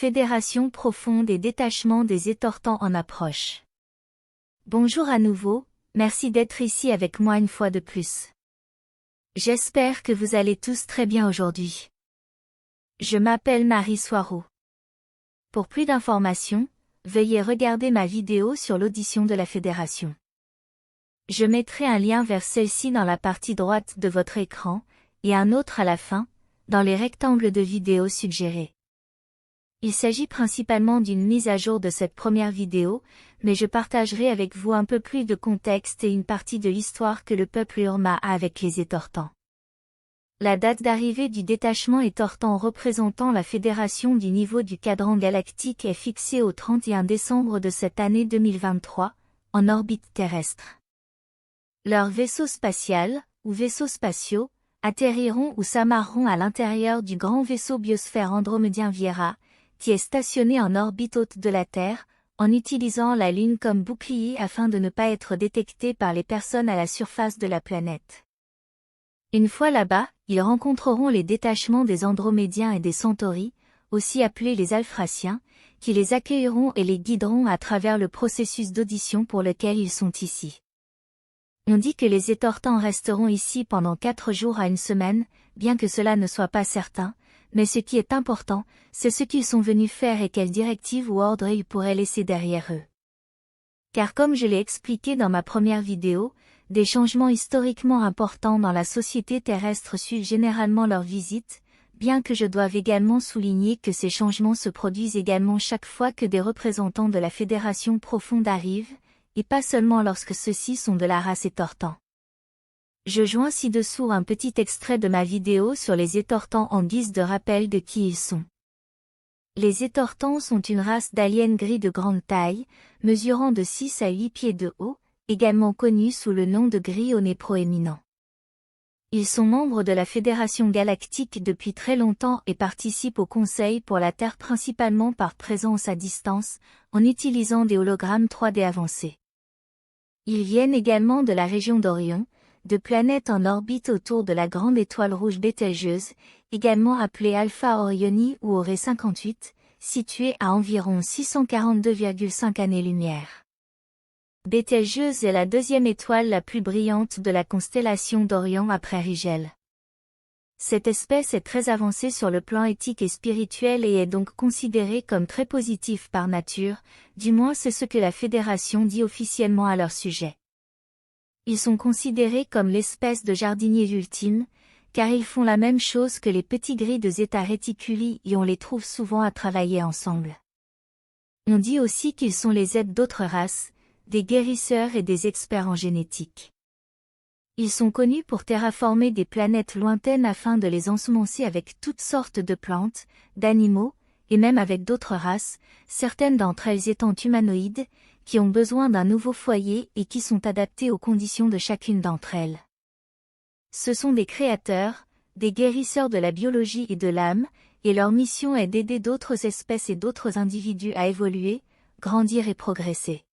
Fédération profonde et détachement des étortants en approche. Bonjour à nouveau, merci d'être ici avec moi une fois de plus. J'espère que vous allez tous très bien aujourd'hui. Je m'appelle Marie Soireau. Pour plus d'informations, veuillez regarder ma vidéo sur l'audition de la Fédération. Je mettrai un lien vers celle-ci dans la partie droite de votre écran, et un autre à la fin, dans les rectangles de vidéo suggérés. Il s'agit principalement d'une mise à jour de cette première vidéo, mais je partagerai avec vous un peu plus de contexte et une partie de l'histoire que le peuple Urma a avec les étortants. La date d'arrivée du détachement étortant représentant la fédération du niveau du cadran galactique est fixée au 31 décembre de cette année 2023, en orbite terrestre. Leurs vaisseaux spatials, ou vaisseaux spatiaux, atterriront ou s'amarreront à l'intérieur du grand vaisseau biosphère andromédien Viera, qui est stationné en orbite haute de la Terre, en utilisant la Lune comme bouclier afin de ne pas être détecté par les personnes à la surface de la planète. Une fois là-bas, ils rencontreront les détachements des Andromédiens et des Centauri, aussi appelés les Alphraciens, qui les accueilleront et les guideront à travers le processus d'audition pour lequel ils sont ici. On dit que les étortants resteront ici pendant 4 jours à une semaine, bien que cela ne soit pas certain, mais ce qui est important, c'est ce qu'ils sont venus faire et quelles directives ou ordres ils pourraient laisser derrière eux. Car comme je l'ai expliqué dans ma première vidéo, des changements historiquement importants dans la société terrestre suivent généralement leur visite, bien que je doive également souligner que ces changements se produisent également chaque fois que des représentants de la Fédération profonde arrivent, et pas seulement lorsque ceux-ci sont de la race étortant. Je joins ci-dessous un petit extrait de ma vidéo sur les étortants en guise de rappel de qui ils sont. Les étortants sont une race d'aliens gris de grande taille, mesurant de 6 à 8 pieds de haut, également connus sous le nom de gris au nez proéminent. Ils sont membres de la Fédération galactique depuis très longtemps et participent au Conseil pour la Terre principalement par présence à distance, en utilisant des hologrammes 3D avancés. Ils viennent également de la région d'Orion, de planètes en orbite autour de la grande étoile rouge Bételgeuse, également appelée Alpha Orioni ou Oré 58, située à environ 642,5 années-lumière. Bételgeuse est la deuxième étoile la plus brillante de la constellation d'Orion après Rigel. Cette espèce est très avancée sur le plan éthique et spirituel et est donc considérée comme très positive par nature, du moins c'est ce que la Fédération dit officiellement à leur sujet. Ils sont considérés comme l'espèce de jardiniers ultimes, car ils font la même chose que les petits gris de Zeta Reticuli et on les trouve souvent à travailler ensemble. On dit aussi qu'ils sont les aides d'autres races, des guérisseurs et des experts en génétique. Ils sont connus pour terraformer des planètes lointaines afin de les ensemencer avec toutes sortes de plantes, d'animaux, et même avec d'autres races, certaines d'entre elles étant humanoïdes, qui ont besoin d'un nouveau foyer et qui sont adaptés aux conditions de chacune d'entre elles. Ce sont des créateurs, des guérisseurs de la biologie et de l'âme, et leur mission est d'aider d'autres espèces et d'autres individus à évoluer, grandir et progresser.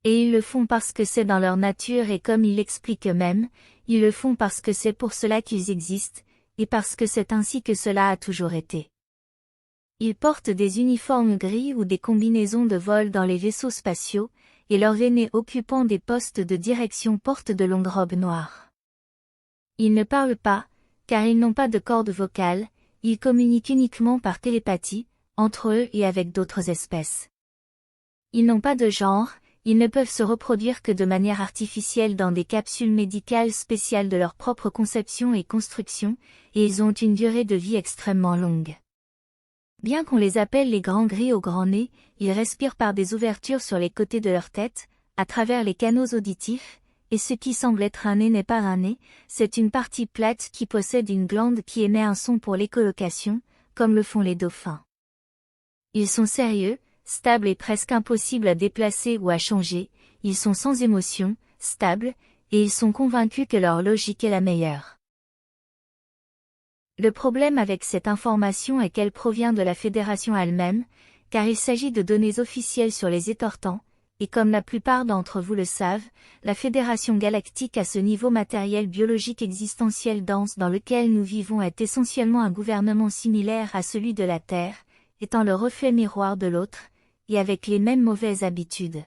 Et ils le font parce que c'est dans leur nature et comme ils l'expliquent eux-mêmes, ils le font parce que c'est pour cela qu'ils existent, et parce que c'est ainsi que cela a toujours été. Ils portent des uniformes gris ou des combinaisons de vol dans les vaisseaux spatiaux, et leurs aînés occupant des postes de direction portent de longues robes noires. Ils ne parlent pas, car ils n'ont pas de cordes vocales, ils communiquent uniquement par télépathie, entre eux et avec d'autres espèces. Ils n'ont pas de genre, ils ne peuvent se reproduire que de manière artificielle dans des capsules médicales spéciales de leur propre conception et construction, et ils ont une durée de vie extrêmement longue. Bien qu'on les appelle les grands gris au grand nez, ils respirent par des ouvertures sur les côtés de leur tête, à travers les canaux auditifs, et ce qui semble être un nez n'est pas un nez, c'est une partie plate qui possède une glande qui émet un son pour l'écholocation, comme le font les dauphins. Ils sont sérieux, stables et presque impossibles à déplacer ou à changer, ils sont sans émotion, stables, et ils sont convaincus que leur logique est la meilleure. Le problème avec cette information est qu'elle provient de la Fédération elle-même, car il s'agit de données officielles sur les étortants, et comme la plupart d'entre vous le savent, la Fédération galactique à ce niveau matériel biologique existentiel dense dans lequel nous vivons est essentiellement un gouvernement similaire à celui de la Terre, étant le reflet miroir de l'autre, et avec les mêmes mauvaises habitudes.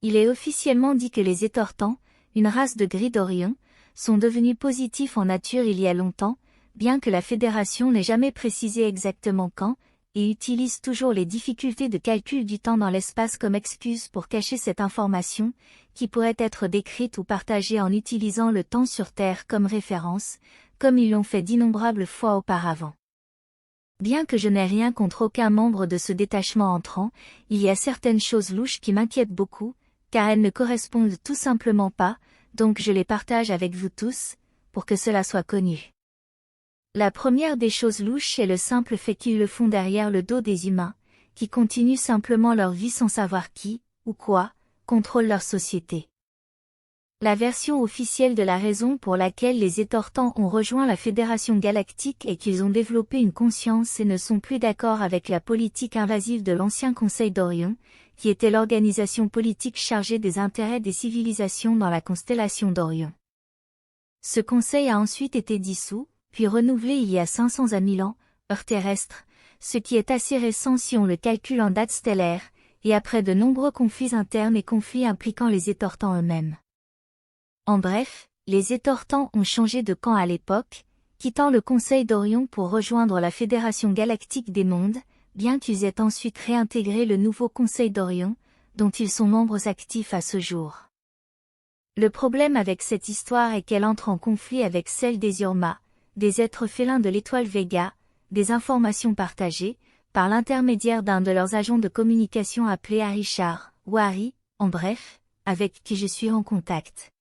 Il est officiellement dit que les Étortans, une race de gris d'Orion, sont devenus positifs en nature il y a longtemps, bien que la Fédération n'ait jamais précisé exactement quand, et utilise toujours les difficultés de calcul du temps dans l'espace comme excuse pour cacher cette information, qui pourrait être décrite ou partagée en utilisant le temps sur Terre comme référence, comme ils l'ont fait d'innombrables fois auparavant. Bien que je n'ai rien contre aucun membre de ce détachement entrant, il y a certaines choses louches qui m'inquiètent beaucoup, car elles ne correspondent tout simplement pas, donc je les partage avec vous tous, pour que cela soit connu. La première des choses louches est le simple fait qu'ils le font derrière le dos des humains, qui continuent simplement leur vie sans savoir qui, ou quoi, contrôle leur société. La version officielle de la raison pour laquelle les Étortans ont rejoint la Fédération Galactique est qu'ils ont développé une conscience et ne sont plus d'accord avec la politique invasive de l'ancien Conseil d'Orion, qui était l'organisation politique chargée des intérêts des civilisations dans la constellation d'Orion. Ce conseil a ensuite été dissous, puis renouvelé il y a 500 à 1000 ans, heure terrestre, ce qui est assez récent si on le calcule en date stellaire, et après de nombreux conflits internes et conflits impliquant les Étortans eux-mêmes. En bref, les Étortans ont changé de camp à l'époque, quittant le Conseil d'Orion pour rejoindre la Fédération Galactique des Mondes, bien qu'ils aient ensuite réintégré le nouveau Conseil d'Orion, dont ils sont membres actifs à ce jour. Le problème avec cette histoire est qu'elle entre en conflit avec celle des Urma, des êtres félins de l'étoile Vega, des informations partagées, par l'intermédiaire d'un de leurs agents de communication appelé Harishar, ou Hari, en bref, avec qui je suis en contact.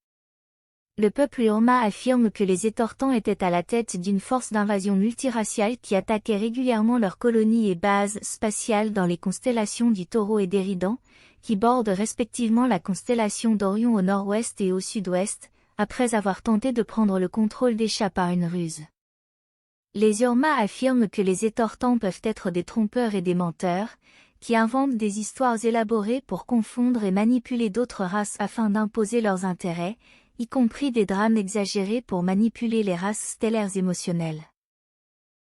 Le peuple Urma affirme que les Étortans étaient à la tête d'une force d'invasion multiraciale qui attaquait régulièrement leurs colonies et bases spatiales dans les constellations du Taureau et d'Éridan, qui bordent respectivement la constellation d'Orion au nord-ouest et au sud-ouest, après avoir tenté de prendre le contrôle des chats par une ruse. Les Urma affirment que les Étortans peuvent être des trompeurs et des menteurs, qui inventent des histoires élaborées pour confondre et manipuler d'autres races afin d'imposer leurs intérêts, y compris des drames exagérés pour manipuler les races stellaires émotionnelles.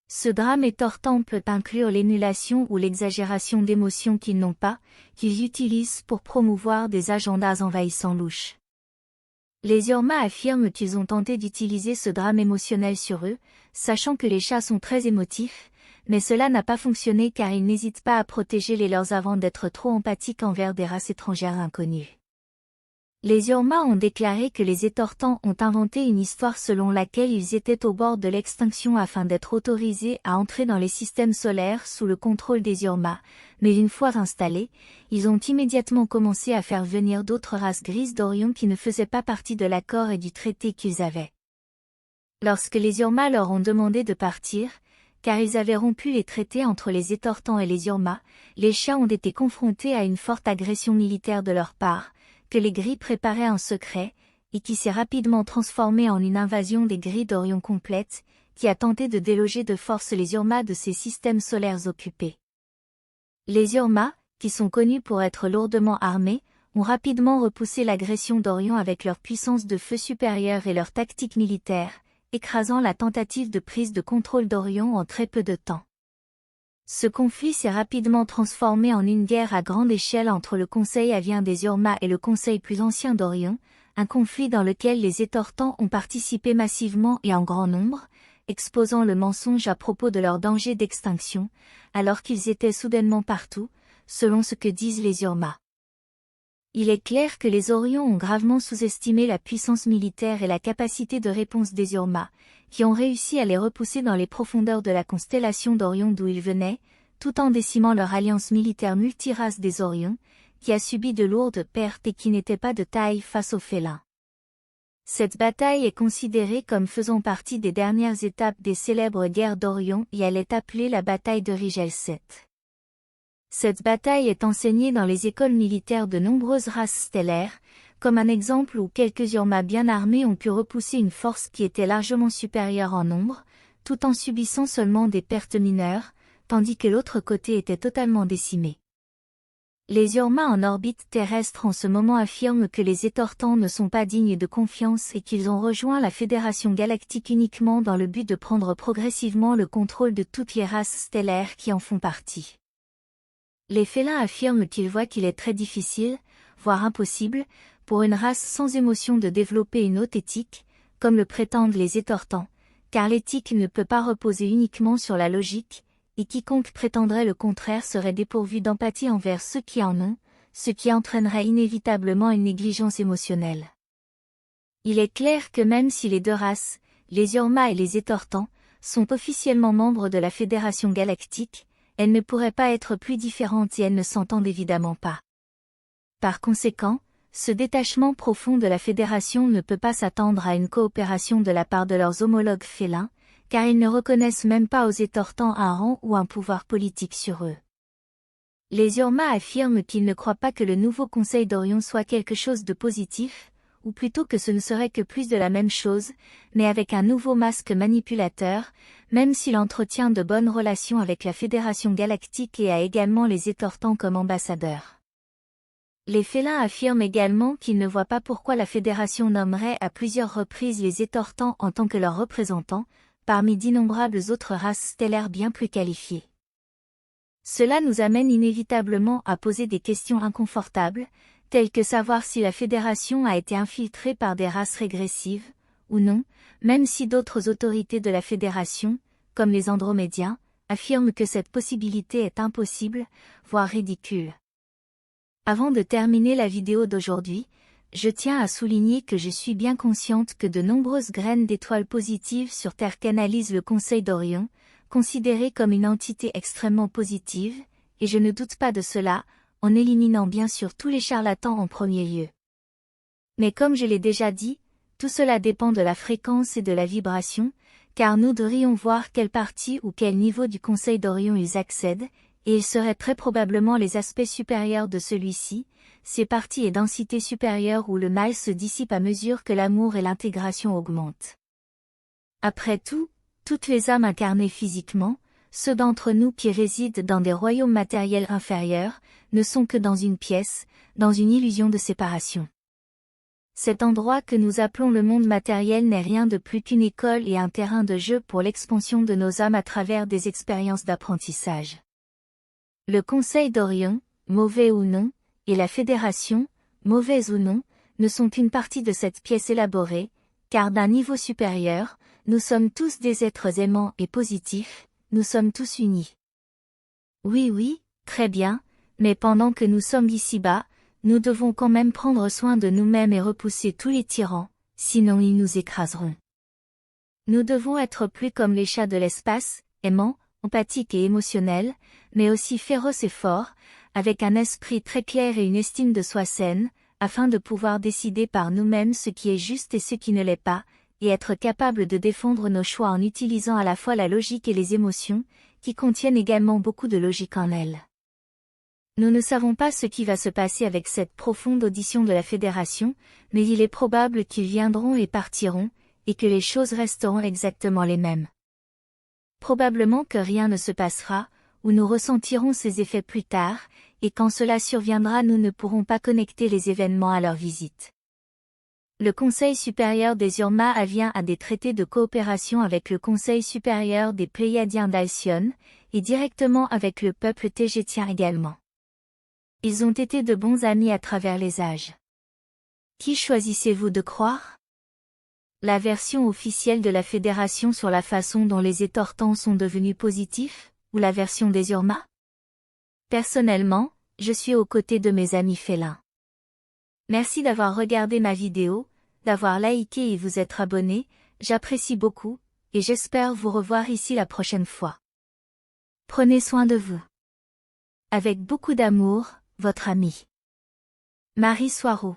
Ce drame Étortan peut inclure l'émulation ou l'exagération d'émotions qu'ils n'ont pas, qu'ils utilisent pour promouvoir des agendas envahissants louches. Les Urma affirment qu'ils ont tenté d'utiliser ce drame émotionnel sur eux, sachant que les chats sont très émotifs, mais cela n'a pas fonctionné car ils n'hésitent pas à protéger les leurs avant d'être trop empathiques envers des races étrangères inconnues. Les Urma ont déclaré que les Étortans ont inventé une histoire selon laquelle ils étaient au bord de l'extinction afin d'être autorisés à entrer dans les systèmes solaires sous le contrôle des Urma, mais une fois installés, ils ont immédiatement commencé à faire venir d'autres races grises d'Orion qui ne faisaient pas partie de l'accord et du traité qu'ils avaient. Lorsque les Urma leur ont demandé de partir, car ils avaient rompu les traités entre les Étortans et les Urma, les chats ont été confrontés à une forte agression militaire de leur part, que les gris préparaient en secret, et qui s'est rapidement transformée en une invasion des gris d'Orion complète, qui a tenté de déloger de force les Urma de ces systèmes solaires occupés. Les Urma, qui sont connus pour être lourdement armés, ont rapidement repoussé l'agression d'Orion avec leur puissance de feu supérieure et leur tactique militaire, écrasant la tentative de prise de contrôle d'Orion en très peu de temps. Ce conflit s'est rapidement transformé en une guerre à grande échelle entre le Conseil avien des Urma et le Conseil plus ancien d'Orion, un conflit dans lequel les Étortans ont participé massivement et en grand nombre, exposant le mensonge à propos de leur danger d'extinction, alors qu'ils étaient soudainement partout, selon ce que disent les Urma. Il est clair que les Orions ont gravement sous-estimé la puissance militaire et la capacité de réponse des Urma, qui ont réussi à les repousser dans les profondeurs de la constellation d'Orion d'où ils venaient, tout en décimant leur alliance militaire multirace des Orions, qui a subi de lourdes pertes et qui n'était pas de taille face aux félins. Cette bataille est considérée comme faisant partie des dernières étapes des célèbres guerres d'Orion et elle est appelée la bataille de Rigel 7. Cette bataille est enseignée dans les écoles militaires de nombreuses races stellaires, comme un exemple où quelques Urma bien armés ont pu repousser une force qui était largement supérieure en nombre, tout en subissant seulement des pertes mineures, tandis que l'autre côté était totalement décimé. Les Urma en orbite terrestre en ce moment affirment que les Étortans ne sont pas dignes de confiance et qu'ils ont rejoint la Fédération Galactique uniquement dans le but de prendre progressivement le contrôle de toutes les races stellaires qui en font partie. Les félins affirment qu'ils voient qu'il est très difficile, voire impossible, pour une race sans émotion de développer une haute éthique, comme le prétendent les Étortans, car l'éthique ne peut pas reposer uniquement sur la logique, et quiconque prétendrait le contraire serait dépourvu d'empathie envers ceux qui en ont, ce qui entraînerait inévitablement une négligence émotionnelle. Il est clair que même si les deux races, les Urma et les Étortans, sont officiellement membres de la Fédération Galactique, elles ne pourraient pas être plus différentes et elles ne s'entendent évidemment pas. Par conséquent, ce détachement profond de la Fédération ne peut pas s'attendre à une coopération de la part de leurs homologues félins, car ils ne reconnaissent même pas aux Étortans un rang ou un pouvoir politique sur eux. Les Urma affirment qu'ils ne croient pas que le nouveau Conseil d'Orion soit quelque chose de positif, ou plutôt que ce ne serait que plus de la même chose, mais avec un nouveau masque manipulateur, même s'il entretient de bonnes relations avec la Fédération Galactique et a également les Étortans comme ambassadeurs. Les félins affirment également qu'ils ne voient pas pourquoi la Fédération nommerait à plusieurs reprises les Étortans en tant que leurs représentants, parmi d'innombrables autres races stellaires bien plus qualifiées. Cela nous amène inévitablement à poser des questions inconfortables, telles que savoir si la Fédération a été infiltrée par des races régressives, ou non, même si d'autres autorités de la Fédération, comme les Andromédiens, affirment que cette possibilité est impossible, voire ridicule. Avant de terminer la vidéo d'aujourd'hui, je tiens à souligner que je suis bien consciente que de nombreuses graines d'étoiles positives sur Terre canalisent le Conseil d'Orion, considéré comme une entité extrêmement positive, et je ne doute pas de cela, en éliminant bien sûr tous les charlatans en premier lieu. Mais comme je l'ai déjà dit, tout cela dépend de la fréquence et de la vibration, car nous devrions voir quelle partie ou quel niveau du Conseil d'Orion ils accèdent, et ils seraient très probablement les aspects supérieurs de celui-ci, ces parties et densités supérieures où le mal se dissipe à mesure que l'amour et l'intégration augmentent. Après tout, toutes les âmes incarnées physiquement, ceux d'entre nous qui résident dans des royaumes matériels inférieurs, ne sont que dans une pièce, dans une illusion de séparation. Cet endroit que nous appelons le monde matériel n'est rien de plus qu'une école et un terrain de jeu pour l'expansion de nos âmes à travers des expériences d'apprentissage. Le Conseil d'Orion, mauvais ou non, et la Fédération, mauvaise ou non, ne sont qu'une partie de cette pièce élaborée, car d'un niveau supérieur, nous sommes tous des êtres aimants et positifs, nous sommes tous unis. Oui, très bien, mais pendant que nous sommes ici-bas, nous devons quand même prendre soin de nous-mêmes et repousser tous les tyrans, sinon ils nous écraseront. Nous devons être plus comme les chats de l'espace, aimants, empathiques et émotionnels, mais aussi féroces et forts, avec un esprit très clair et une estime de soi saine, afin de pouvoir décider par nous-mêmes ce qui est juste et ce qui ne l'est pas, et être capables de défendre nos choix en utilisant à la fois la logique et les émotions, qui contiennent également beaucoup de logique en elles. Nous ne savons pas ce qui va se passer avec cette profonde audition de la Fédération, mais il est probable qu'ils viendront et partiront, et que les choses resteront exactement les mêmes. Probablement que rien ne se passera, ou nous ressentirons ces effets plus tard, et quand cela surviendra nous ne pourrons pas connecter les événements à leur visite. Le Conseil supérieur des Urma advient à des traités de coopération avec le Conseil supérieur des Pléiadiens d'Alcyone, et directement avec le peuple tégétien également. Ils ont été de bons amis à travers les âges. Qui choisissez-vous de croire ? La version officielle de la Fédération sur la façon dont les Étortans sont devenus positifs, ou la version des Urma ? Personnellement, je suis aux côtés de mes amis félins. Merci d'avoir regardé ma vidéo, d'avoir liké et vous être abonné, j'apprécie beaucoup, et j'espère vous revoir ici la prochaine fois. Prenez soin de vous. Avec beaucoup d'amour, votre ami Marie Soireau.